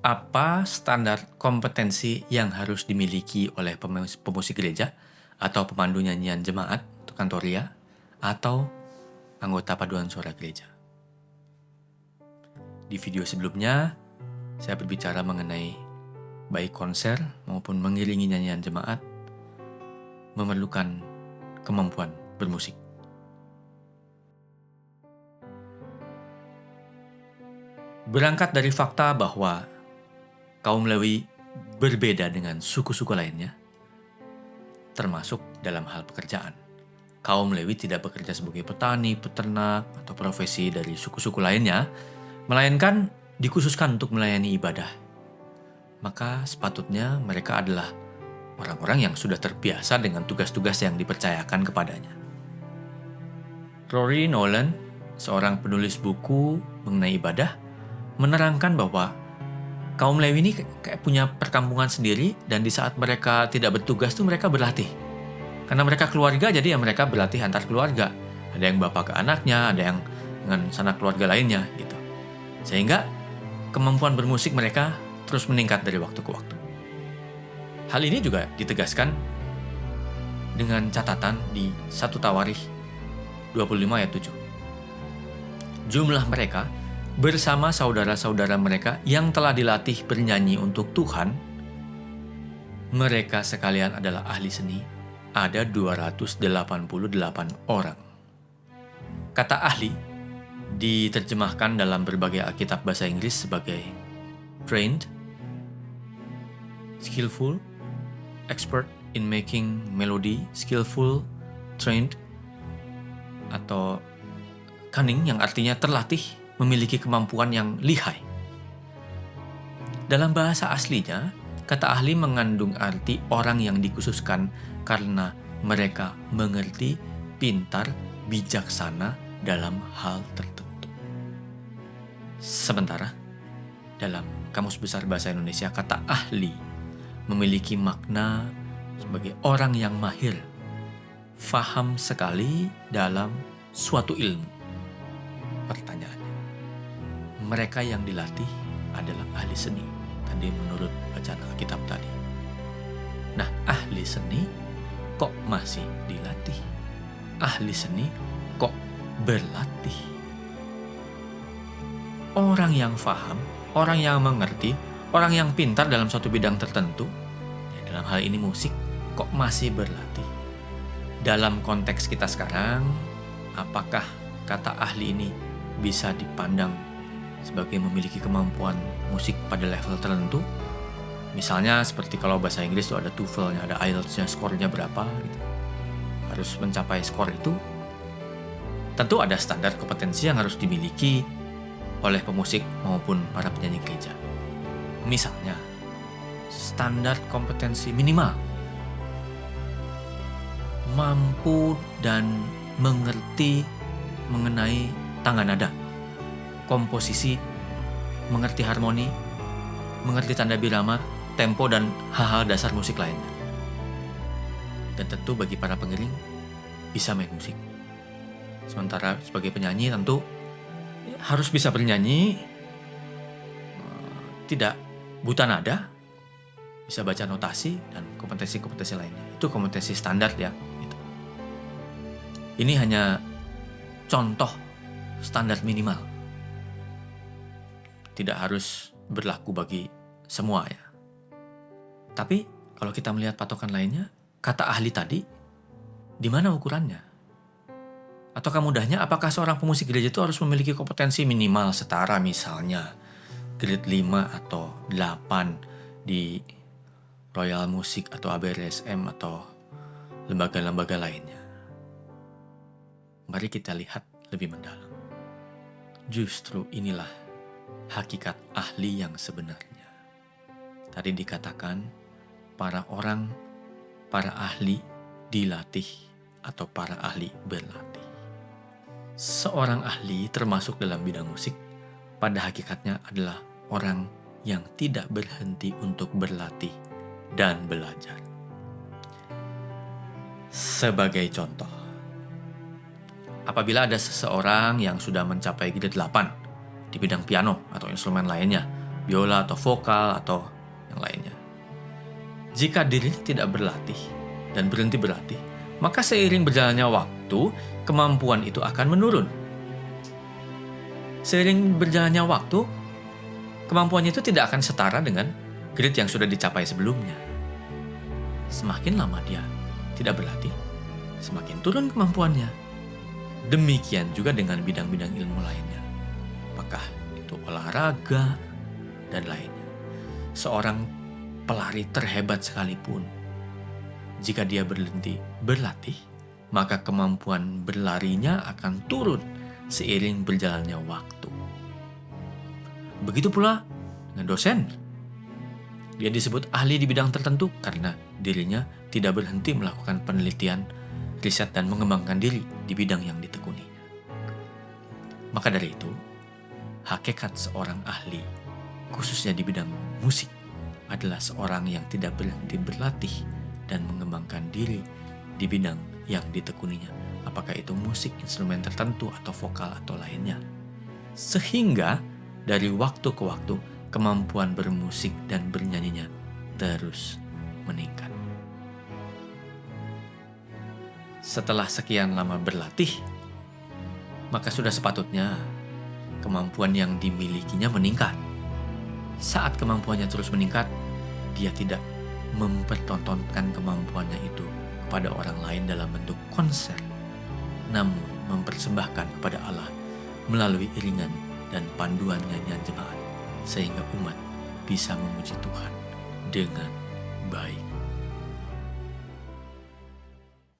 Apa standar kompetensi yang harus dimiliki oleh pemusik gereja atau pemandu nyanyian jemaat atau kantoria atau anggota paduan suara gereja? Di video sebelumnya, saya berbicara mengenai baik konser maupun mengiringi nyanyian jemaat memerlukan kemampuan bermusik. Berangkat dari fakta bahwa kaum Lewi berbeda dengan suku-suku lainnya, termasuk dalam hal pekerjaan. Kaum Lewi tidak bekerja sebagai petani, peternak, atau profesi dari suku-suku lainnya, melainkan dikhususkan untuk melayani ibadah. Maka sepatutnya mereka adalah orang-orang yang sudah terbiasa dengan tugas-tugas yang dipercayakan kepadanya. Rory Nolan, seorang penulis buku mengenai ibadah, menerangkan bahwa kaum Lewi ini kayak punya perkampungan sendiri, dan di saat mereka tidak bertugas tuh mereka berlatih. Karena mereka keluarga, jadi ya mereka berlatih antar keluarga. Ada yang bapak ke anaknya, ada yang dengan sanak keluarga lainnya gitu. Sehingga kemampuan bermusik mereka terus meningkat dari waktu ke waktu. Hal ini juga ditegaskan dengan catatan di 1 Tawarikh 25 ayat 7. Jumlah mereka bersama saudara-saudara mereka yang telah dilatih bernyanyi untuk Tuhan, mereka sekalian adalah ahli seni, ada 288 orang. Kata ahli diterjemahkan dalam berbagai Alkitab bahasa Inggris sebagai trained, skillful, expert in making melody, skillful, trained, atau cunning yang artinya terlatih, memiliki kemampuan yang lihai. Dalam bahasa aslinya, kata ahli mengandung arti orang yang dikhususkan karena mereka mengerti, pintar, bijaksana dalam hal tertentu. Sementara, dalam Kamus Besar Bahasa Indonesia, kata ahli memiliki makna sebagai orang yang mahir, faham sekali dalam suatu ilmu. Pertanyaannya, mereka yang dilatih adalah ahli seni, tadi menurut bacaan Alkitab tadi. Nah, ahli seni kok masih dilatih? Ahli seni kok berlatih? Orang yang faham, orang yang mengerti, orang yang pintar dalam suatu bidang tertentu, ya dalam hal ini musik, kok masih berlatih? Dalam konteks kita sekarang, apakah kata ahli ini bisa dipandang sebagai memiliki kemampuan musik pada level tertentu? Misalnya seperti kalau bahasa Inggris itu ada TOEFL-nya, ada IELTS-nya, skornya berapa gitu. Harus mencapai skor itu. Tentu ada standar kompetensi yang harus dimiliki oleh pemusik maupun para penyanyi gereja. Misalnya, standar kompetensi minimal mampu dan mengerti mengenai tangga nada, komposisi, mengerti harmoni, mengerti tanda birama, tempo, dan hal-hal dasar musik lainnya. Dan tentu bagi para pengiring bisa main musik. Sementara sebagai penyanyi tentu harus bisa bernyanyi, tidak buta nada, bisa baca notasi, dan kompetensi-kompetensi lainnya. Itu kompetensi standar ya. Gitu. Ini hanya contoh standar minimal. Tidak harus berlaku bagi semua ya. Tapi kalau kita melihat patokan lainnya, kata ahli tadi, di mana ukurannya? Ataukah mudahnya, apakah seorang pemusik gereja itu harus memiliki kompetensi minimal setara misalnya grade 5 atau 8 di Royal Music atau ABRSM atau lembaga-lembaga lainnya? Mari kita lihat lebih mendalam. Justru inilah hakikat ahli yang sebenarnya. Tadi dikatakan para ahli dilatih atau para ahli berlatih. Seorang ahli termasuk dalam bidang musik pada hakikatnya adalah orang yang tidak berhenti untuk berlatih dan belajar. Sebagai contoh, apabila ada seseorang yang sudah mencapai grade 8 di bidang piano atau instrumen lainnya, biola atau vokal atau yang lainnya. Jika dirinya tidak berlatih dan berhenti berlatih, maka seiring berjalannya waktu, kemampuan itu akan menurun. Seiring berjalannya waktu, kemampuannya itu tidak akan setara dengan grade yang sudah dicapai sebelumnya. Semakin lama dia tidak berlatih, semakin turun kemampuannya. Demikian juga dengan bidang-bidang ilmu lainnya. Apakah itu olahraga dan lainnya. Seorang pelari terhebat sekalipun, jika dia berhenti berlatih, maka kemampuan berlarinya akan turun seiring berjalannya waktu. Begitu pula dengan dosen. Dia disebut ahli di bidang tertentu karena dirinya tidak berhenti melakukan penelitian, riset, dan mengembangkan diri di bidang yang ditekuninya. Maka dari itu, hakikat seorang ahli, khususnya di bidang musik, adalah seorang yang tidak berhenti berlatih dan mengembangkan diri di bidang yang ditekuninya, apakah itu musik, instrumen tertentu, atau vokal, atau lainnya. Sehingga dari waktu ke waktu, kemampuan bermusik dan bernyanyinya terus meningkat. Setelah sekian lama berlatih, maka sudah sepatutnya kemampuan yang dimilikinya meningkat. Saat kemampuannya terus meningkat, dia tidak mempertontonkan kemampuannya itu kepada orang lain dalam bentuk konser, namun mempersembahkan kepada Allah melalui iringan dan panduan nyanyian jemaat, sehingga umat bisa memuji Tuhan dengan baik.